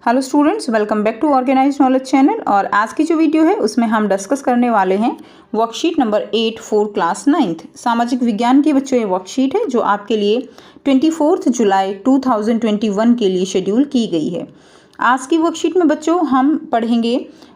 Hello students, welcome back to organise knowledge channel. और आज की जो वीडियो है उसमें हम डिस्कस करने वाले हैं worksheet number 8 for class 9th सामाजिक विज्ञान की बच्चों ये वर्कशीट है जो आपके लिए 24 जुलाई 2021 के लिए शेड्यूल की गई है। आज की वर्कशीट में बच्चों हम पढ़ेंगे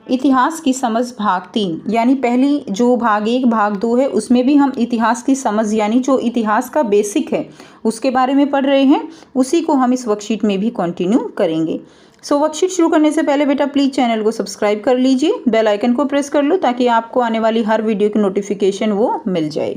इतिहास की समझ भाग 3, यानी पहली जो भाग 1 भाग 2 है उसमें भी हम इतिहास की समझ यानी जो इतिहास का बेसिक है उसके बारे में पढ़ रहे हैं, उसी को हम इस वर्कशीट में भी कंटिन्यू करेंगे। वर्कशीट शुरू करने से पहले बेटा प्लीज़ चैनल को सब्सक्राइब कर लीजिए, बेल आइकन को प्रेस कर लो ताकि आपको आने वाली हर वीडियो की नोटिफिकेशन वो मिल जाए।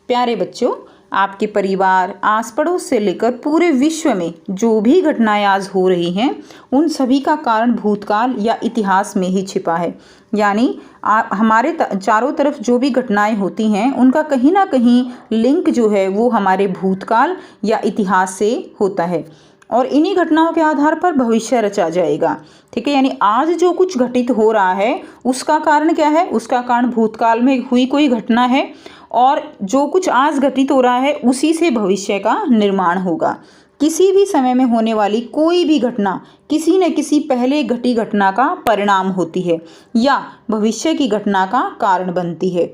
प्यारे बच्चों, आपके परिवार, आस पड़ोस से लेकर पूरे विश्व में जो भी घटनाएं आज हो रही हैं उन सभी का कारण भूतकाल या इतिहास में ही छिपा है। यानी हमारे चारों तरफ जो भी घटनाएं होती हैं उनका कहीं ना कहीं लिंक जो है वो हमारे भूतकाल या इतिहास से होता है और इन्हीं घटनाओं के आधार पर भविष्य रचा जाएगा। ठीक है, यानी आज जो कुछ घटित हो रहा है उसका कारण क्या है? उसका कारण भूतकाल में हुई कोई घटना है और जो कुछ आज घटित हो रहा है उसी से भविष्य का निर्माण होगा। किसी भी समय में होने वाली कोई भी घटना किसी न किसी पहले घटी घटना का परिणाम होती है या भविष्य की घटना का कारण बनती है।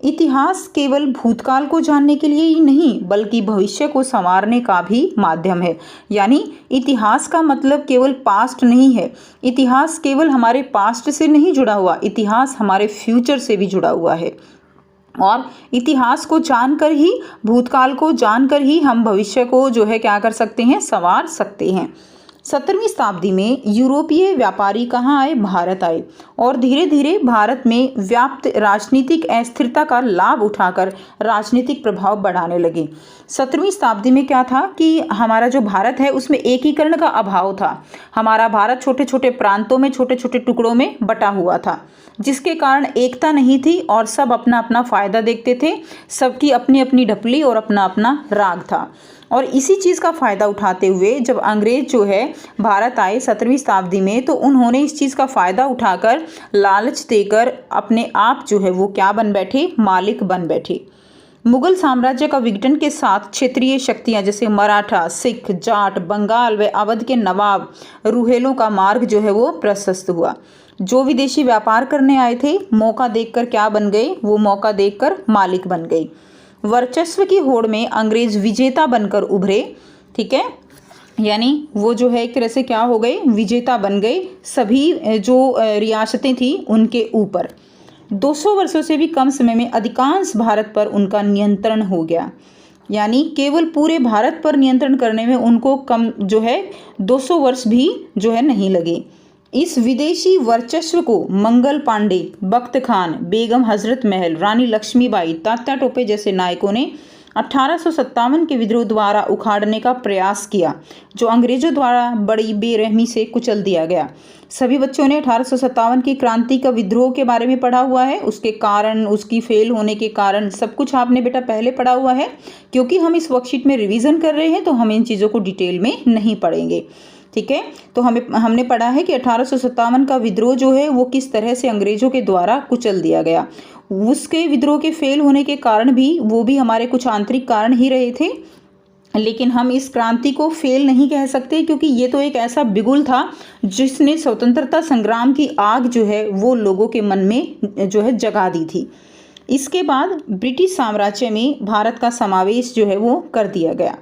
इतिहास केवल भूतकाल को जानने के लिए ही नहीं बल्कि भविष्य को संवारने का भी माध्यम है। यानी इतिहास का मतलब केवल पास्ट नहीं है, इतिहास केवल हमारे पास्ट से नहीं जुड़ा हुआ, इतिहास हमारे फ्यूचर से भी जुड़ा हुआ है। और इतिहास को जानकर ही, भूतकाल को जानकर ही हम भविष्य को जो है क्या कर सकते हैं, संवार सकते हैं। 17वीं शताब्दी में यूरोपीय व्यापारी कहाँ आए? भारत आए और धीरे धीरे भारत में व्याप्त राजनीतिक अस्थिरता का लाभ उठाकर राजनीतिक प्रभाव बढ़ाने लगे। 17वीं शताब्दी में क्या था कि हमारा जो भारत है उसमें एकीकरण का अभाव था। हमारा भारत छोटे छोटे प्रांतों में, छोटे छोटे टुकड़ों में बटा हुआ था, जिसके कारण एकता नहीं थी और सब अपना अपना फायदा देखते थे। सबकी अपनी अपनी ढपली और अपना अपना राग था। और इसी चीज़ का फ़ायदा उठाते हुए जब अंग्रेज जो है भारत आए 17वीं शताब्दी में, तो उन्होंने इस चीज़ का फ़ायदा उठाकर लालच देकर अपने आप जो है वो क्या बन बैठे? मालिक बन बैठे। मुगल साम्राज्य का विघटन के साथ क्षेत्रीय शक्तियां जैसे मराठा, सिख, जाट, बंगाल व अवध के नवाब, रूहेलों का मार्ग जो है वो प्रशस्त हुआ। जो विदेशी व्यापार करने आए थे मौका देखकर क्या बन गए? वो मौका देखकर मालिक बन गए। वर्चस्व की होड़ में अंग्रेज विजेता बनकर उभरे। ठीक है, यानी वो जो है एक तरह से क्या हो गए? विजेता बन गए सभी जो रियासतें थी उनके ऊपर। 200 वर्षों से भी कम समय में अधिकांश भारत पर उनका नियंत्रण हो गया। यानी केवल पूरे भारत पर नियंत्रण करने में उनको कम जो है 200 वर्ष भी जो है नहीं लगे। इस विदेशी वर्चस्व को मंगल पांडे, बख्त खान, बेगम हजरत महल, रानी लक्ष्मीबाई, तात्या टोपे जैसे नायकों ने 1857 के विद्रोह द्वारा उखाड़ने का प्रयास किया, जो अंग्रेजों द्वारा बड़ी बेरहमी से कुचल दिया गया। सभी बच्चों ने 1857 की क्रांति का विद्रोह के बारे में पढ़ा हुआ है, उसके कारण, उसकी फेल होने के कारण सब कुछ आपने बेटा पहले पढ़ा हुआ है। क्योंकि हम इस वर्कशीट में रिवीजन कर रहे हैं तो हम इन चीज़ों को डिटेल में नहीं पढ़ेंगे। ठीक है, तो हमने पढ़ा है कि 1857 का विद्रोह जो है वो किस तरह से अंग्रेजों के द्वारा कुचल दिया गया। उसके विद्रोह के फेल होने के कारण भी वो भी हमारे कुछ आंतरिक कारण ही रहे थे, लेकिन हम इस क्रांति को फेल नहीं कह सकते क्योंकि ये तो एक ऐसा बिगुल था जिसने स्वतंत्रता संग्राम की आग जो है वो लोगों के मन में जो है जगा दी थी। इसके बाद ब्रिटिश साम्राज्य में भारत का समावेश जो है वो कर दिया गया।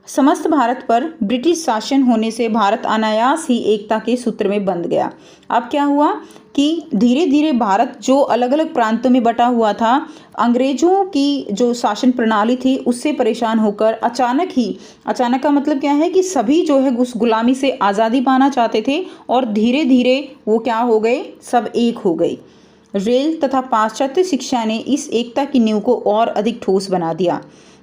समस्त भारत पर ब्रिटिश शासन होने से भारत अनायास ही एकता के सूत्र में बंध गया। अब क्या हुआ कि धीरे धीरे भारत जो अलग अलग प्रांतों में बटा हुआ था, अंग्रेजों की जो शासन प्रणाली थी उससे परेशान होकर अचानक का मतलब क्या है कि सभी जो है उस गुलामी से आज़ादी पाना चाहते थे और धीरे धीरे वो क्या हो गए? सब एक हो गए। रेल तथा पाश्चात्य शिक्षा ने इस एकता की नींव को और अधिक ठोस बना दिया।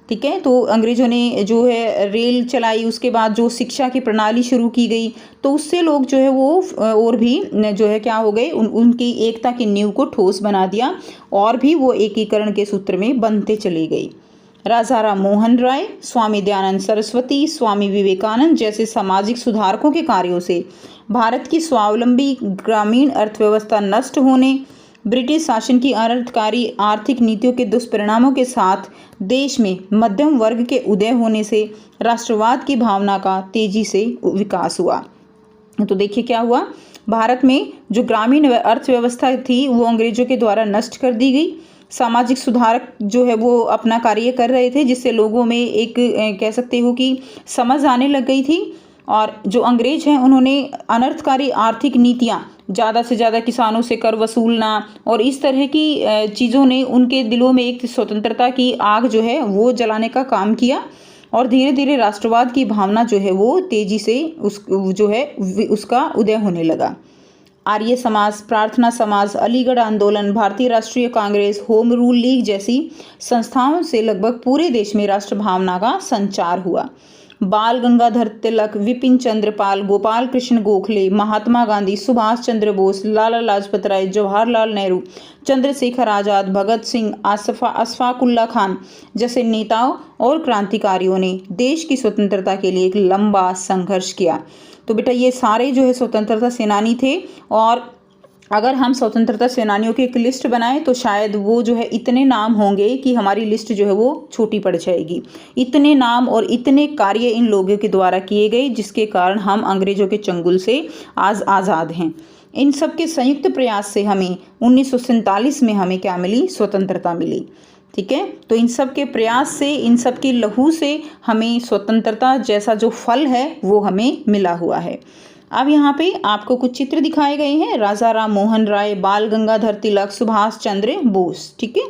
ठीक है, तो अंग्रेजों ने जो है रेल चलाई, उसके बाद जो शिक्षा की प्रणाली शुरू की गई तो उससे लोग जो है वो और भी जो है क्या हो गए? उनकी एकता की नींव को ठोस बना दिया और भी वो एकीकरण के सूत्र में बनते चले गई। राजा राम मोहन राय, स्वामी दयानंद सरस्वती, स्वामी विवेकानंद जैसे सामाजिक सुधारकों के कार्यों से भारत की स्वावलंबी ग्रामीण अर्थव्यवस्था नष्ट होने, ब्रिटिश शासन की अनर्थकारी आर्थिक नीतियों के दुष्परिणामों के साथ देश में मध्यम वर्ग के उदय होने से राष्ट्रवाद की भावना का तेजी से विकास हुआ। तो देखिए क्या हुआ, भारत में जो ग्रामीण अर्थव्यवस्था थी वो अंग्रेजों के द्वारा नष्ट कर दी गई। सामाजिक सुधारक जो है वो अपना कार्य कर रहे थे, जिससे लोगों में एक कह सकते हो कि समझ आने लग गई थी। और जो अंग्रेज हैं उन्होंने अनर्थकारी आर्थिक नीतियाँ, ज़्यादा से ज़्यादा किसानों से कर वसूलना और इस तरह की चीज़ों ने उनके दिलों में एक स्वतंत्रता की आग जो है वो जलाने का काम किया। और धीरे धीरे राष्ट्रवाद की भावना जो है वो तेजी से उसका उदय होने लगा। आर्य समाज, प्रार्थना समाज, अलीगढ़ आंदोलन, भारतीय राष्ट्रीय कांग्रेस, होम रूल लीग जैसी संस्थाओं से लगभग पूरे देश में राष्ट्र भावना का संचार हुआ। बाल गंगाधर तिलक, विपिन चंद्र पाल, गोपाल कृष्ण गोखले, महात्मा गांधी, सुभाष चंद्र बोस, लाला लाजपत राय, जवाहरलाल नेहरू, चंद्रशेखर आजाद, भगत सिंह, अशफाकुल्ला खान जैसे नेताओं और क्रांतिकारियों ने देश की स्वतंत्रता के लिए एक लंबा संघर्ष किया। तो बेटा ये सारे जो है स्वतंत्रता सेनानी थे, और अगर हम स्वतंत्रता सेनानियों की एक लिस्ट बनाएं तो शायद वो जो है इतने नाम होंगे कि हमारी लिस्ट जो है वो छोटी पड़ जाएगी। इतने नाम और इतने कार्य इन लोगों के द्वारा किए गए, जिसके कारण हम अंग्रेजों के चंगुल से आज आज़ाद हैं। इन सब के संयुक्त प्रयास से हमें 1947 में हमें क्या मिली, स्वतंत्रता मिली। ठीक है, तो इन सब के प्रयास से, इन सब की लहू से हमें स्वतंत्रता जैसा जो फल है वो हमें मिला हुआ है। अब यहाँ पे आपको कुछ चित्र दिखाए गए हैं, राजा राम मोहन राय, बाल गंगाधर तिलक, सुभाष चंद्र बोस। ठीक है,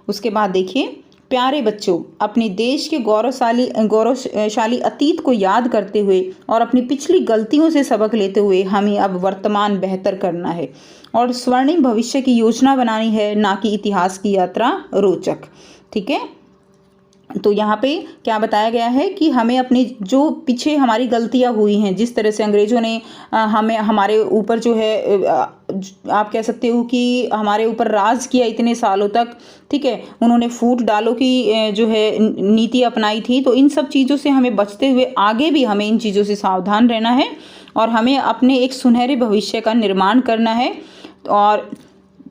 उसके बाद देखिए, प्यारे बच्चों, अपने देश के गौरवशाली अतीत को याद करते हुए और अपनी पिछली गलतियों से सबक लेते हुए हमें अब वर्तमान बेहतर करना है और स्वर्णिम भविष्य की योजना बनानी है, ना कि इतिहास की यात्रा रोचक। ठीक है, तो यहाँ पे क्या बताया गया है कि हमें अपनी जो पीछे हमारी गलतियाँ हुई हैं, जिस तरह से अंग्रेज़ों ने हमारे ऊपर जो है आप कह सकते हो कि हमारे ऊपर राज किया इतने सालों तक। ठीक है, उन्होंने फूट डालो की जो है नीति अपनाई थी। तो इन सब चीज़ों से हमें बचते हुए आगे भी हमें इन चीज़ों से सावधान रहना है और हमें अपने एक सुनहरे भविष्य का निर्माण करना है। और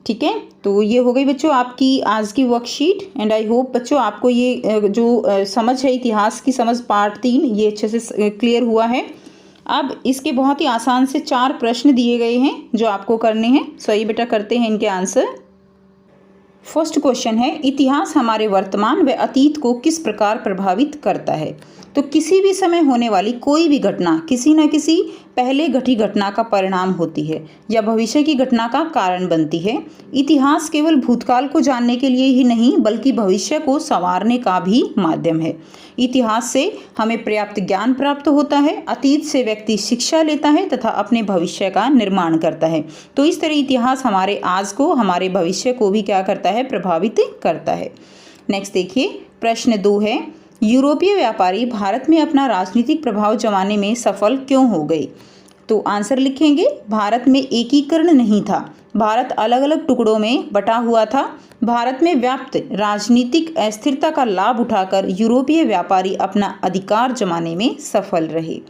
ठीक है, तो ये हो गई बच्चों आपकी आज की वर्कशीट। एंड आई होप बच्चों आपको ये जो समझ है, इतिहास की समझ पार्ट 3, ये अच्छे से क्लियर हुआ है। अब इसके बहुत ही आसान से 4 प्रश्न दिए गए हैं जो आपको करने हैं। सो ये बेटा करते हैं इनके आंसर। फर्स्ट क्वेश्चन है, इतिहास हमारे वर्तमान व अतीत को किस प्रकार प्रभावित करता है। तो किसी भी समय होने वाली कोई भी घटना किसी न किसी पहले घटी घटना का परिणाम होती है या भविष्य की घटना का कारण बनती है। इतिहास केवल भूतकाल को जानने के लिए ही नहीं बल्कि भविष्य को संवारने का भी माध्यम है। इतिहास से हमें पर्याप्त ज्ञान प्राप्त होता है, अतीत से व्यक्ति शिक्षा लेता है तथा अपने भविष्य का निर्माण करता है। तो इस तरह इतिहास हमारे आज को, हमारे भविष्य को भी क्या करता है, प्रभावित करता है। नेक्स्ट देखिए, प्रश्न 2 है, यूरोपीय व्यापारी भारत में अपना राजनीतिक प्रभाव जमाने में सफल क्यों हो गए। तो आंसर लिखेंगे, भारत में एकीकरण नहीं था, भारत अलग अलग टुकड़ों में बटा हुआ था। भारत में व्याप्त राजनीतिक अस्थिरता का लाभ उठाकर यूरोपीय व्यापारी अपना अधिकार जमाने में सफल रहे।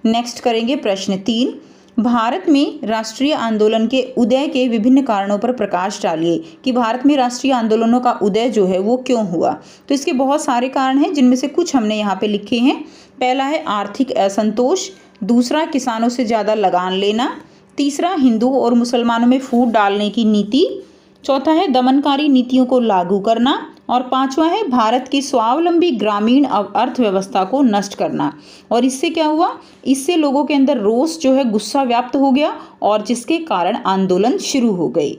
नेक्स्ट करेंगे प्रश्न 3, भारत में राष्ट्रीय आंदोलन के उदय के विभिन्न कारणों पर प्रकाश डालिए कि भारत में राष्ट्रीय आंदोलनों का उदय जो है वो क्यों हुआ। तो इसके बहुत सारे कारण हैं, जिनमें से कुछ हमने यहाँ पे लिखे हैं। पहला है आर्थिक असंतोष, दूसरा किसानों से ज़्यादा लगान लेना, तीसरा हिंदुओं और मुसलमानों में फूट डालने की नीति, चौथा है दमनकारी नीतियों को लागू करना, और पांचवा है भारत की स्वावलंबी ग्रामीण अर्थव्यवस्था को नष्ट करना। और इससे क्या हुआ, इससे लोगों के अंदर रोष जो है, गुस्सा व्याप्त हो गया और जिसके कारण आंदोलन शुरू हो गई।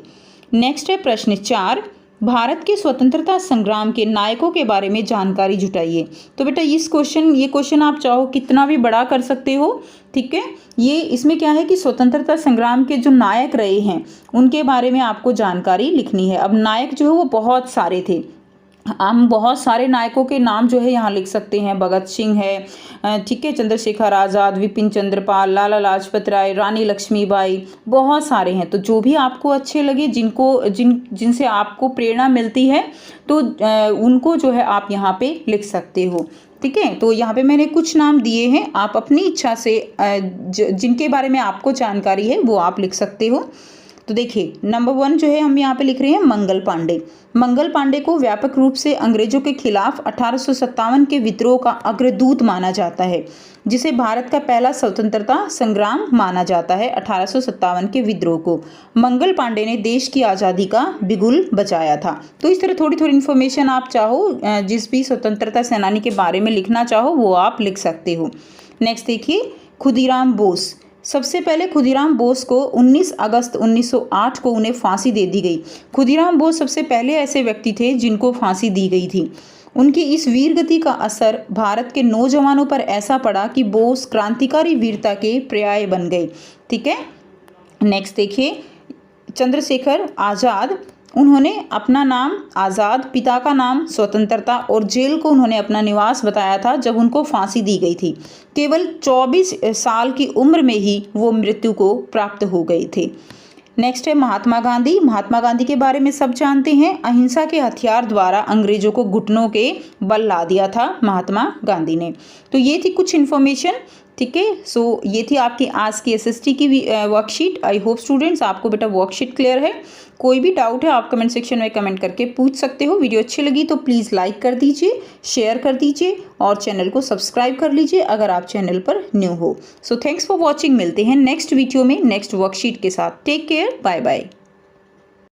नेक्स्ट है प्रश्न 4, भारत के स्वतंत्रता संग्राम के नायकों के बारे में जानकारी जुटाइए। तो बेटा ये क्वेश्चन आप चाहो कितना भी बड़ा कर सकते हो। ठीक है, ये इसमें क्या है कि स्वतंत्रता संग्राम के जो नायक रहे हैं उनके बारे में आपको जानकारी लिखनी है। अब नायक जो है वो बहुत सारे थे, हम बहुत सारे नायकों के नाम जो है यहाँ लिख सकते हैं। भगत सिंह है, ठीक है, चंद्रशेखर आज़ाद, विपिन चंद्र पाल, लाला लाजपत राय, रानी लक्ष्मीबाई, बहुत सारे हैं। तो जो भी आपको अच्छे लगे, जिनसे आपको प्रेरणा मिलती है, तो उनको जो है आप यहाँ पे लिख सकते हो। ठीक है, तो यहाँ पे मैंने कुछ नाम दिए हैं, आप अपनी इच्छा से जिनके बारे में आपको जानकारी है वो आप लिख सकते हो। तो देखिए नंबर 1 जो है हम यहाँ पे लिख रहे हैं मंगल पांडे। मंगल पांडे को व्यापक रूप से अंग्रेजों के खिलाफ 1857 के विद्रोह का अग्रदूत माना जाता है, जिसे भारत का पहला स्वतंत्रता संग्राम माना जाता है। 1857 के विद्रोह को मंगल पांडे ने देश की आज़ादी का बिगुल बजाया था। तो इस तरह थोड़ी थोड़ी इन्फॉर्मेशन आप चाहो जिस भी स्वतंत्रता सेनानी के बारे में लिखना चाहो वो आप लिख सकते हो। नेक्स्ट देखिए खुदीराम बोस। सबसे पहले खुदीराम बोस को 19 अगस्त 1908 को उन्हें फांसी दे दी गई। खुदीराम बोस सबसे पहले ऐसे व्यक्ति थे जिनको फांसी दी गई थी। उनकी इस वीरगति का असर भारत के नौजवानों पर ऐसा पड़ा कि बोस क्रांतिकारी वीरता के पर्याय बन गए। ठीक है, नेक्स्ट देखिए चंद्रशेखर आज़ाद। उन्होंने अपना नाम आज़ाद, पिता का नाम स्वतंत्रता और जेल को उन्होंने अपना निवास बताया था जब उनको फांसी दी गई थी। केवल 24 साल की उम्र में ही वो मृत्यु को प्राप्त हो गए थे। नेक्स्ट है महात्मा गांधी। महात्मा गांधी के बारे में सब जानते हैं। अहिंसा के हथियार द्वारा अंग्रेजों को घुटनों के बल ला दिया था महात्मा गांधी ने। तो ये थी कुछ इन्फॉर्मेशन। ठीक है, सो ये थी आपकी आज की एसएसटी की वर्कशीट। आई होप स्टूडेंट्स आपको बेटा वर्कशीट क्लियर है। कोई भी डाउट है आप कमेंट सेक्शन में कमेंट करके पूछ सकते हो। वीडियो अच्छी लगी तो प्लीज़ लाइक कर दीजिए, शेयर कर दीजिए और चैनल को सब्सक्राइब कर लीजिए अगर आप चैनल पर न्यू हो। So thanks for watching. मिलते हैं नेक्स्ट वीडियो में नेक्स्ट वर्कशीट के साथ। Take care, bye bye.